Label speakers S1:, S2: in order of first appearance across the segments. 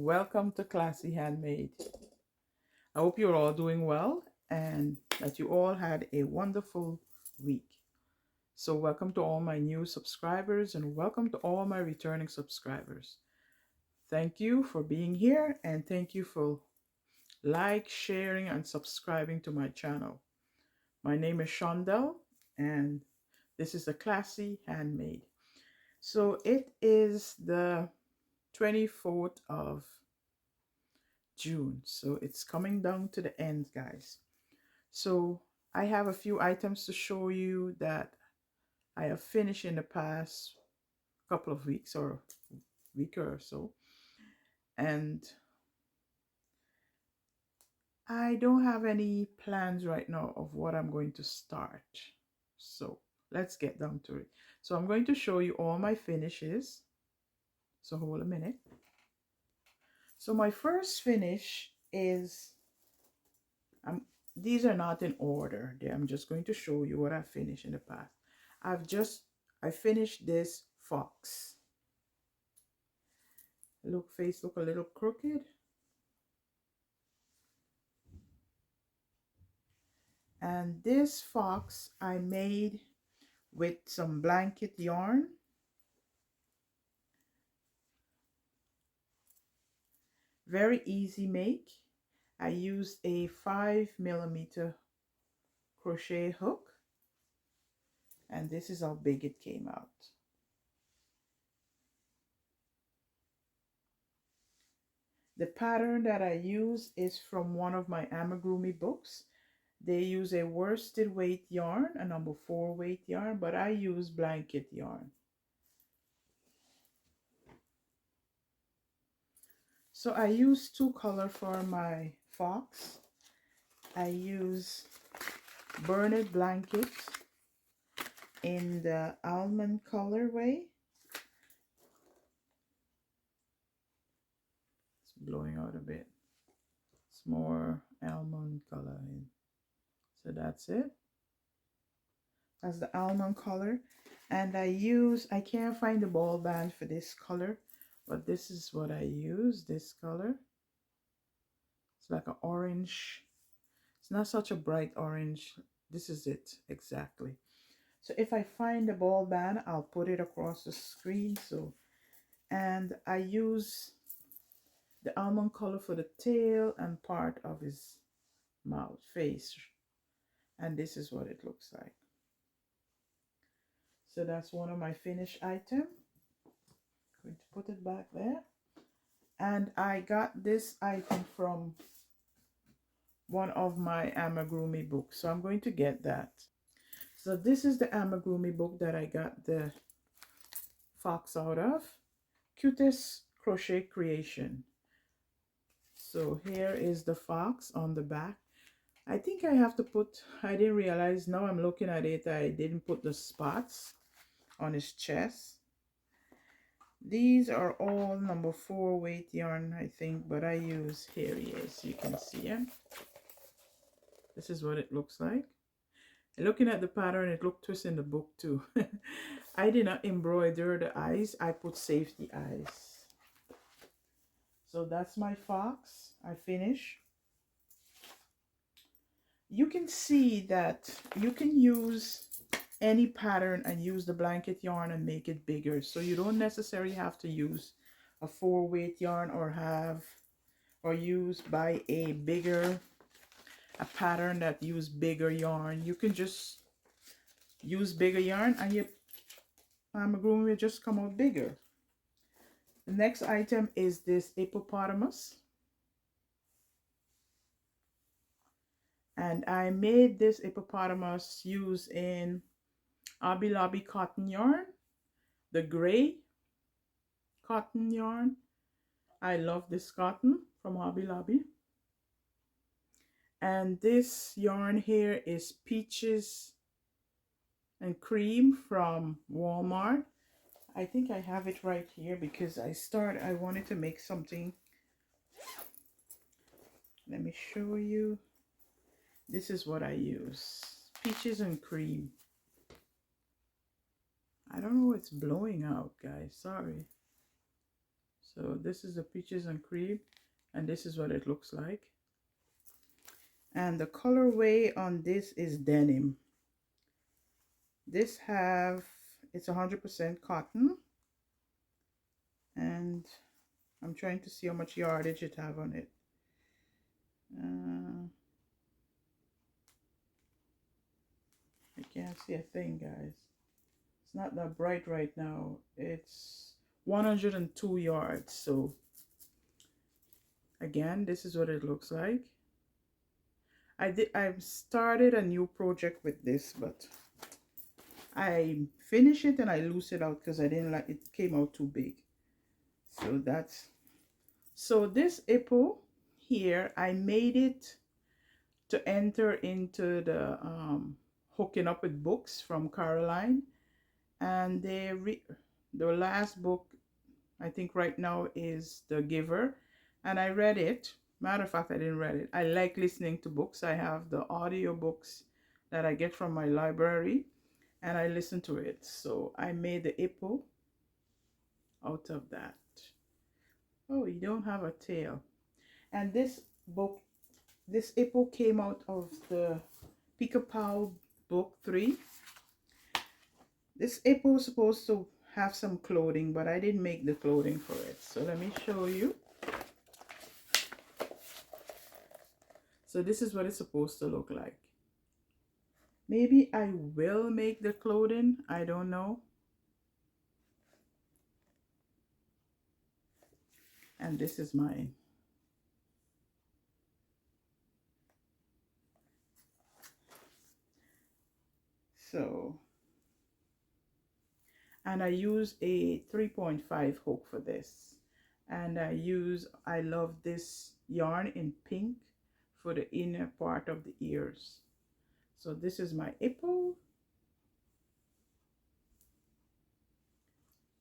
S1: welcome to Classy Handmade. I hope you're all doing well and that you all had a wonderful week. So welcome to all my new subscribers and welcome to all my returning subscribers. Thank you for being here and thank you for sharing and subscribing to my channel. My name is Shondell and this is a Classy Handmade. So it is the 24th of June. So it's coming down to the end, guys. So I have a few items to show you that I have finished in the past couple of weeks or week or so. And I don't have any plans right now of what I'm going to start. So let's get down to it. So I'm going to show you all my finishes. So hold a minute. So my first finish is these are not in order. I'm just going to show you what I finished in the past. I finished this fox. Face look a little crooked. And this fox I made with some blanket yarn. Very easy make. I used a 5mm crochet hook. And this is how big it came out. The pattern that I use is from one of my amigurumi books. They use a worsted weight yarn, a number 4 weight yarn, but I use blanket yarn. So I use 2 colors for my fox. I use Burned Blanket in the almond colorway. It's blowing out a bit. It's more almond color in. So that's it. That's the almond color. And I can't find the ball band for this color, but this is what I use, this color. It's like an orange. It's not such a bright orange. This is it exactly. So if I find the ball band, I'll put it across the screen. And I use the almond color for the tail and part of his mouth, face. And this is what it looks like. So that's one of my finished items. Going to put it back there. And I got this item from one of my amigurumi books. So I'm going to get that. So this is the amigurumi book that I got the fox out of. Cutest Crochet Creation. So here is the fox on the back. I think I have to put, I didn't realize, now I'm looking at it, I didn't put the spots on his chest. These are all number 4 weight yarn, I think, but I use, here he is, you can see him. This is what it looks like. And looking at the pattern, it looked twisted in the book too. I did not embroider the eyes, I put safety eyes. So that's my fox. I finish. You can see that you can use any pattern and use the blanket yarn and make it bigger. So you don't necessarily have to use a 4 weight yarn or buy a pattern that use bigger yarn. You can just use bigger yarn and your amigurumi will just come out bigger. The next item is this hippopotamus. And I made this hippopotamus using Hobby Lobby cotton yarn, the gray cotton yarn. I love this cotton from Hobby Lobby. And this yarn here is Peaches and Cream from Walmart. I think I have it right here because I wanted to make something. Let me show you. This is what I use. Peaches and Cream. I don't know, it's blowing out, guys. Sorry. So this is the peaches and cream, and this is what it looks like. And the colorway on this is denim. It's 100% cotton, and I'm trying to see how much yardage it have on it. I can't see a thing, guys. It's not that bright right now. It's 102 yards. So again, this is what it looks like. I've started a new project with this, but I finish it and I loose it out because I didn't like it. Came out too big. So this apple here, I made it to enter into the hooking up with books from Caroline, and the last book I think right now is The Giver, and I read it. Matter of fact, I didn't read it. I like listening to books. I have the audio books that I get from my library, and I listen to it. So I made the apple out of that. Oh, you don't have a tail. And this apple came out of the Pick-a-Pow book 3. This apple was supposed to have some clothing, but I didn't make the clothing for it. So let me show you. So this is what it's supposed to look like. Maybe I will make the clothing. I don't know. And this is mine. So, and I use a 3.5 hook for this. And I love this yarn in pink for the inner part of the ears. So this is my apple.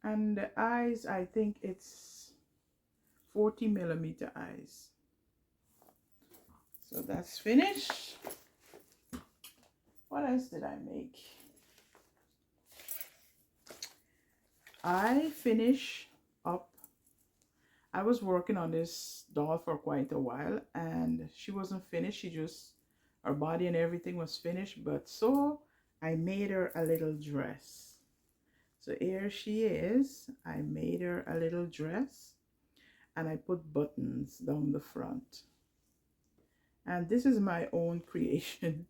S1: And the eyes, I think it's 40mm eyes. So that's finished. What else did I make? I finish up. I was working on this doll for quite a while, and she wasn't finished. Her body and everything was finished, but so I made her a little dress. So here she is. I made her a little dress, and I put buttons down the front. And this is my own creation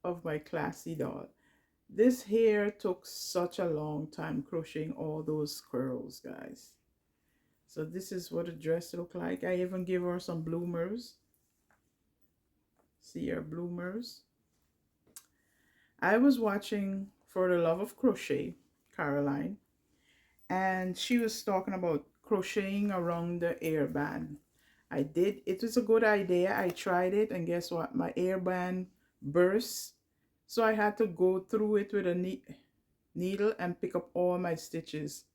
S1: of my classy doll. This hair took such a long time crocheting all those curls, guys. So this is what a dress looked like. I even gave her some bloomers. See her bloomers. I was watching For the Love of Crochet, Caroline, and she was talking about crocheting around the airband. I did. It was a good idea. I tried it, and guess what? My airband burst. So I had to go through it with a needle and pick up all my stitches.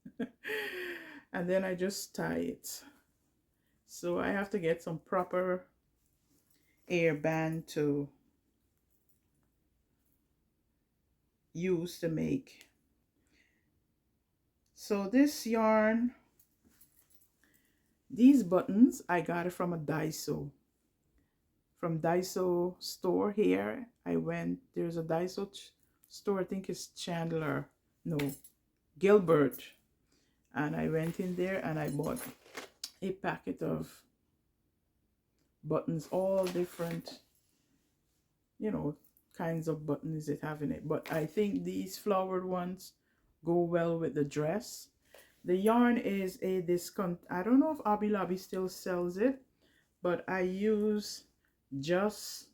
S1: And then I just tie it. So I have to get some proper airband to use to make. So this yarn, these buttons, I got it from a Daiso. From Daiso store here. There's a Daiso store, I think it's Chandler. No, Gilbert. And I went in there and I bought a packet of buttons, all different, kinds of buttons it have in it. But I think these flowered ones go well with the dress. The yarn is a discount. I don't know if Hobby Lobby still sells it, but I use just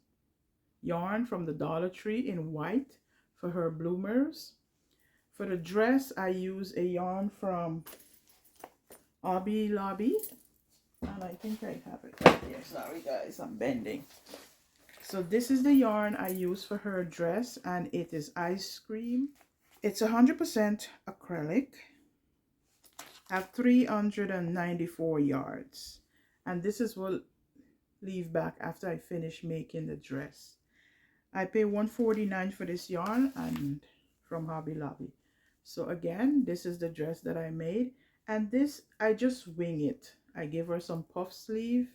S1: yarn from the Dollar Tree in white for her bloomers. For the dress, I use a yarn from Hobby Lobby, and I think I have it right here. Sorry guys, I'm bending. So this is the yarn I use for her dress, and it is Ice Cream. It's 100% acrylic. I have 394 yards, and this is what leave back after I finish making the dress. I pay $149 for this yarn and from Hobby Lobby. So again, this is the dress that I made, And this, I just wing it. I give her some puff sleeve,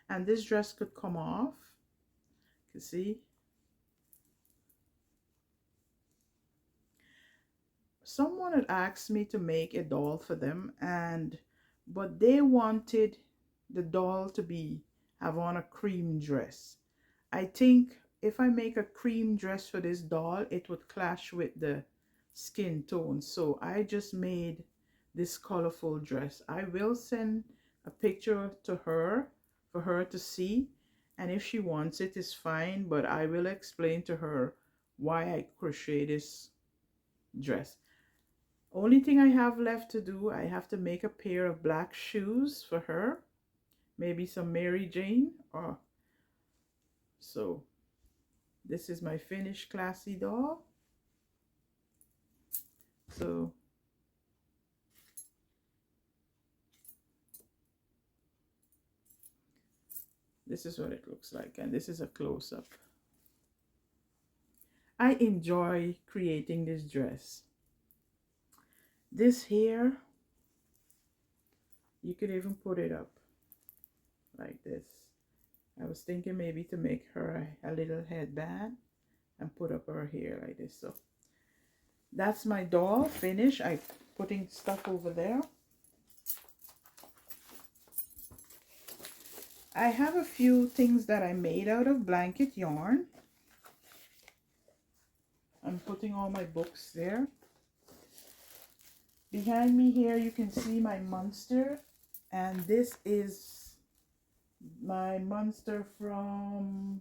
S1: and this dress could come off. You see, someone had asked me to make a doll for them, and but they wanted the doll to be have on a cream dress. I think if I make a cream dress for this doll, it would clash with the skin tone. So I just made this colorful dress. I will send a picture to her for her to see, and if she wants it, it's fine, but I will explain to her why I crochet this dress. Only thing I have left to do, I have to make a pair of black shoes for her, maybe some Mary Jane, or so. This is my finished classy doll. So this is what it looks like, and this is a close-up. I enjoy creating this dress. This here, you could even put it up like this. I was thinking maybe to make her a little headband and put up her hair like this. So that's my doll finish. I'm putting stuff over there. I have a few things that I made out of blanket yarn. I'm putting all my books there. Behind me here you can see my monster, and this is my monster from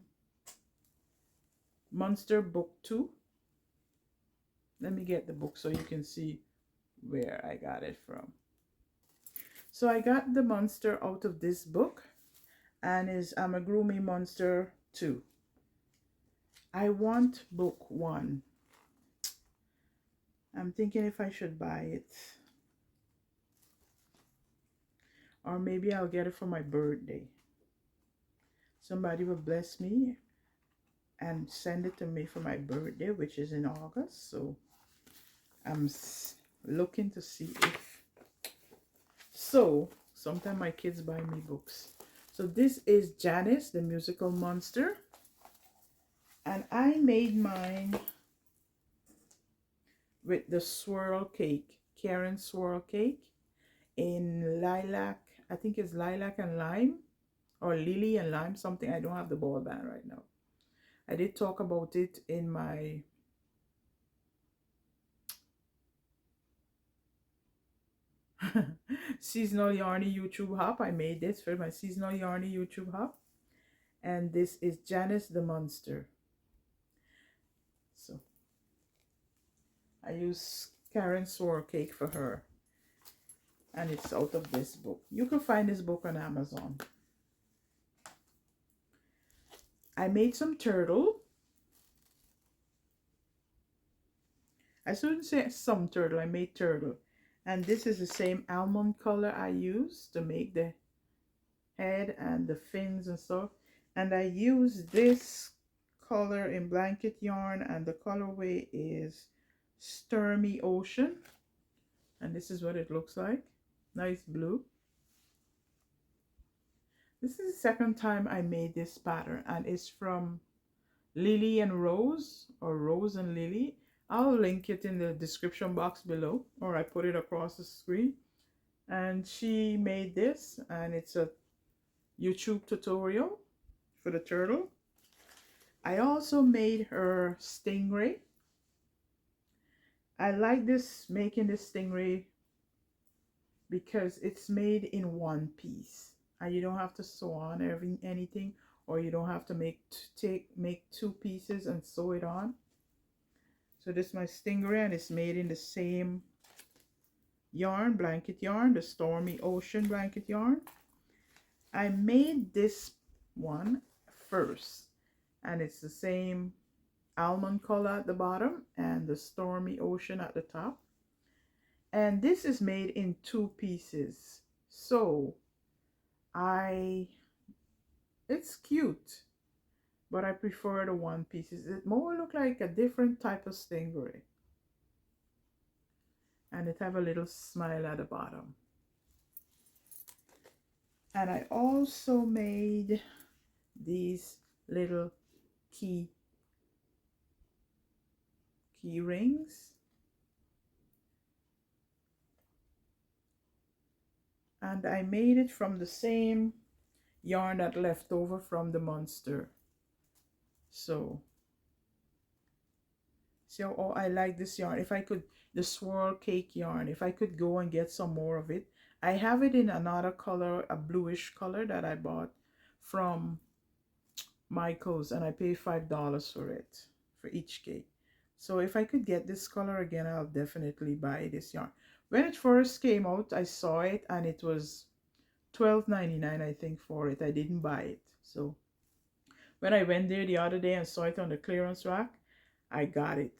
S1: Monster Book 2. Let me get the book so you can see where I got it from. So I got the monster out of this book, and is Amigurumi Monster 2. I want book 1. I'm thinking if I should buy it, or maybe I'll get it for my birthday. Somebody will bless me and send it to me for my birthday, which is in August. So I'm looking to see if, so sometimes my kids buy me books. So this is Janice the Musical Monster, and I made mine with the swirl cake, Karen swirl cake, in lilac. I think it's lilac and lime, or lily and lime, something. I don't have the ball band right now. I did talk about it in my seasonal yarny YouTube hop. I made this for my seasonal yarny YouTube hop, and this is Janice the Monster. So I use Karen swirl cake for her, and it's out of this book. You can find this book on Amazon. I made some turtle. I shouldn't say some turtle, I made turtle. And this is the same almond color I used to make the head and the fins and stuff. And I use this color in blanket yarn, and the colorway is Stormy Ocean. And this is what it looks like. Nice blue. This is the second time I made this pattern, and it's from Lily and Rose, or Rose and Lily. I'll link it in the description box below, or I put it across the screen. And she made this, and it's a YouTube tutorial for the turtle. I also made her stingray. I like this, making this stingray, because it's made in one piece, and you don't have to sew on anything, or you don't have to make two pieces and sew it on. So this is my stingray, and it's made in the same yarn, blanket yarn, the Stormy Ocean blanket yarn. I made this one first, and it's the same almond color at the bottom and the Stormy Ocean at the top. And this is made in two pieces. So it's cute, but I prefer the one pieces. It more look like a different type of stingray. and it have a little smile at the bottom. And I also made these little key rings, and I made it from the same yarn that left over from the monster. So see how, oh, I like this yarn. If I could, the swirl cake yarn, if I could go and get some more of it. I have it in another color, a bluish color that I bought from Michael's, and I paid $5 for it, for each cake. So if I could get this color again, I'll definitely buy this yarn. When it first came out, I saw it and it was $12.99, I think, for it. I didn't buy it. So when I went there the other day and saw it on the clearance rack, I got it.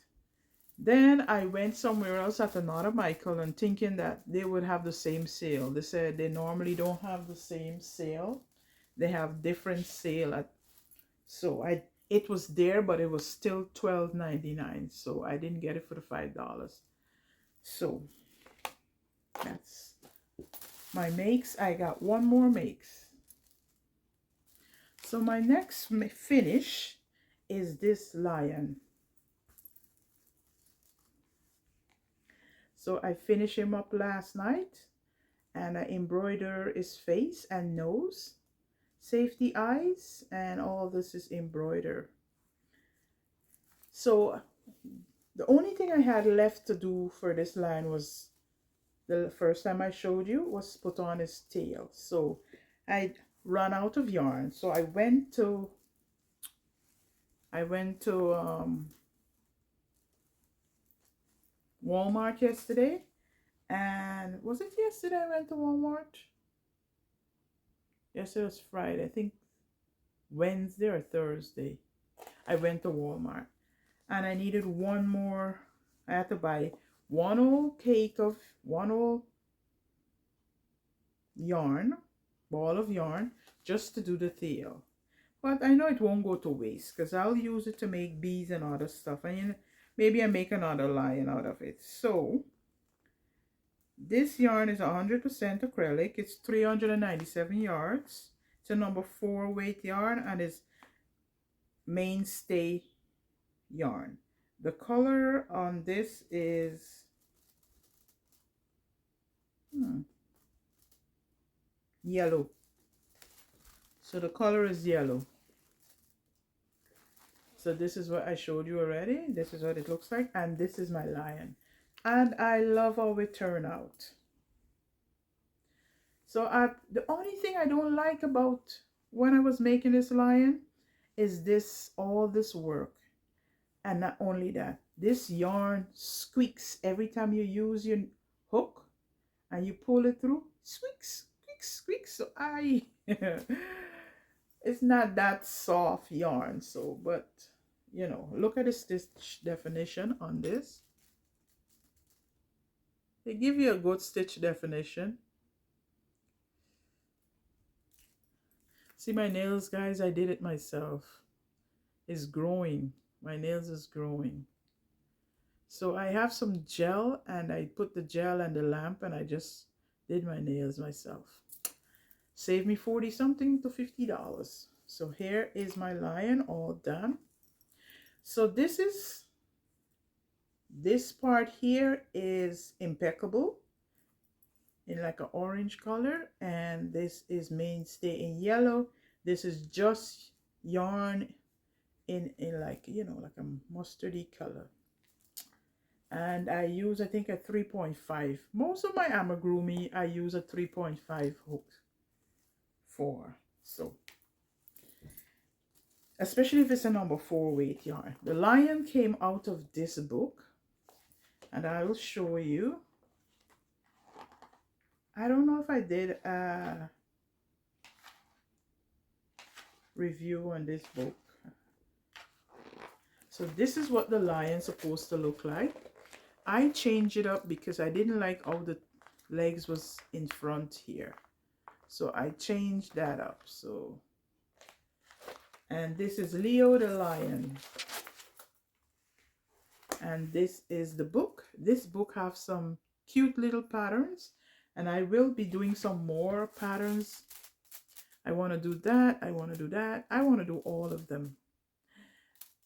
S1: Then I went somewhere else at another Michael and thinking that they would have the same sale. They said they normally don't have the same sale. They have different sale at, so it was there, but it was still $12.99. So I didn't get it for the $5. So that's my makes. I got one more makes. So my next finish is this lion. So I finished him up last night, and I embroider his face and nose, safety eyes, and all this is embroidered. So the only thing I had left to do for this lion was, the first time I showed you, was put on his tail. So I ran out of yarn, so I went to Walmart yesterday. And was it yesterday I went to Walmart? Yesterday was Friday. I think Wednesday or Thursday I went to Walmart, and I needed one more. I had to buy one old yarn, ball of yarn, just to do the tail. But I know it won't go to waste because I'll use it to make beads and other stuff, and maybe I make another lion out of it. So this yarn is 100% acrylic. It's 397 yards. It's a number 4 weight yarn, and it's mainstay yarn. The color on this is yellow. So the color is yellow. So this is what I showed you already. This is what it looks like, and this is my lion. And I love how it turned out. So the only thing I don't like about when I was making this lion is this, all this work. And not only that, this yarn squeaks every time you use your hook and you pull it through. Squeaks, squeaks, squeaks. So it's not that soft yarn. So, but you know, look at the stitch definition on this. They give you a good stitch definition. See my nails, guys? I did it myself. It's growing. My nails is growing. So I have some gel, and I put the gel and the lamp, and I just did my nails myself. Saved me 40 something to $50. So here is my lion all done. So this part here is impeccable in like an orange color, and this is mainstay in yellow. This is just yarn in like, you know, like a mustardy color. And I use, I think, a 3.5. Most of my amigurumi I use a 3.5 hook for. So especially if it's a number 4 weight yarn. The lion came out of this book, and I will show you. I don't know if I did a review on this book. So this is what the lion's supposed to look like. I changed it up because I didn't like how the legs was in front here. So I changed that up. So, and this is Leo the lion. And this is the book. This book have some cute little patterns, and I will be doing some more patterns. I want to do that, I want to do that, I want to do all of them.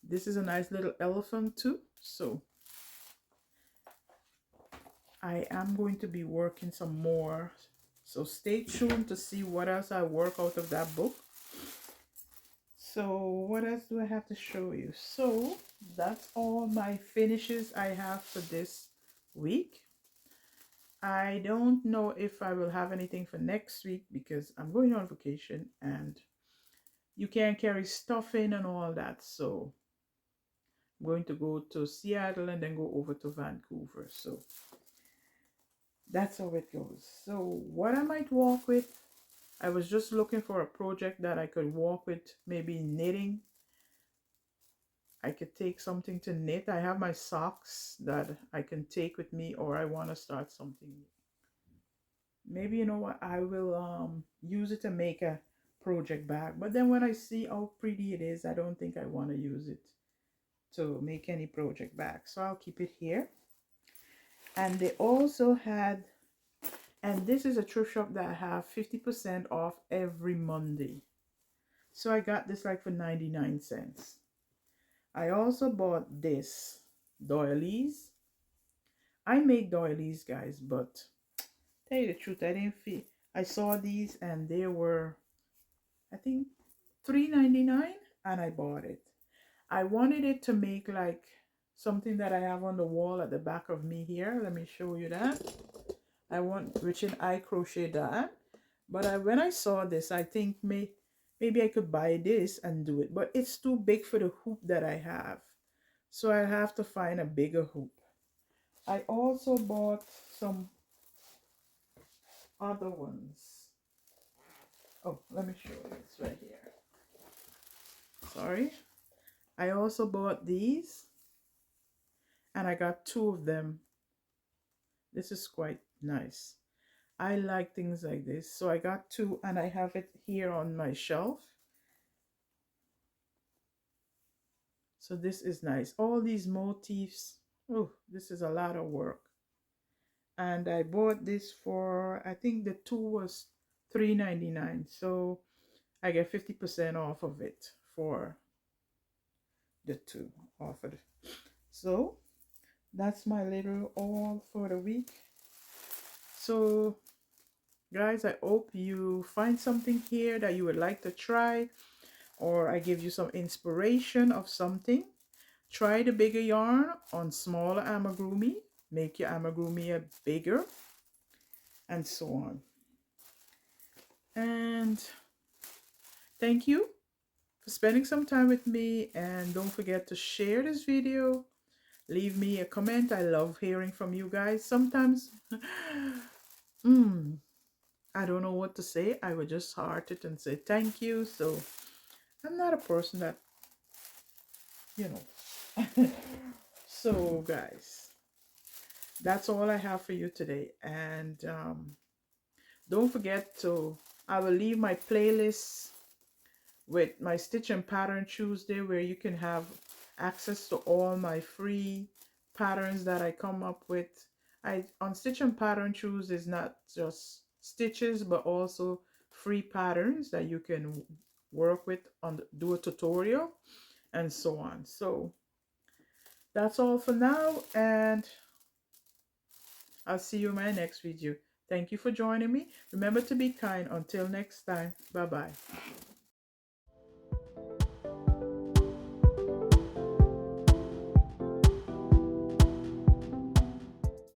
S1: This is a nice little elephant too, so I am going to be working some more, so stay tuned to see what else I work out of that book. So what else do I have to show you? So that's all my finishes I have for this week. I don't know if I will have anything for next week because I'm going on vacation and you can't carry stuff in and all that. So I'm going to go to Seattle and then go over to Vancouver. So that's how it goes. So what I might walk with, I was just looking for a project that I could walk with, maybe knitting. I could take something to knit. I have my socks that I can take with me, or I want to start something new. Maybe, you know what, I will use it to make a project bag. But then when I see how pretty it is, I don't think I want to use it to make any project bag. So I'll keep it here. And they also had, and this is a thrift shop that have 50% off every Monday. So I got this like for 99 cents. I also bought this doilies. I make doilies, guys, but tell you the truth, I didn't feel, I saw these and they were, I think, $3.99, and I bought it. I wanted it to make like something that I have on the wall at the back of me here. Let me show you that. I want, which I crochet that. But when I saw this, I think maybe I could buy this and do it. But it's too big for the hoop that I have. So I have to find a bigger hoop. I also bought some other ones. Oh, let me show you. It's right here. Sorry. I also bought these. And I got 2 of them. This is quite nice. I like things like this. So I got 2 and I have it here on my shelf. So this is nice. All these motifs. Oh, this is a lot of work. And I bought this for, I think the 2 was $3.99. So I get 50% off of it for the 2 offered. So that's my little haul for the week. So guys, I hope you find something here that you would like to try, or I give you some inspiration of something. Try the bigger yarn on smaller amigurumi. Make your amigurumi bigger, and so on. And thank you for spending some time with me, and don't forget to share this video. Leave me a comment. I love hearing from you guys. Sometimes I don't know what to say. I would just heart it and say thank you. So I'm not a person that, you know. So guys, that's all I have for you today. And don't forget to, I will leave my playlist with my Stitch and Pattern Tuesday, where you can have access to all my free patterns that I come up with. On Stitch and Pattern Tuesday is not just stitches, but also free patterns that you can work with, do a tutorial and so on. So that's all for now, and I'll see you in my next video. Thank you for joining me. Remember to be kind. Until next time. Bye-bye.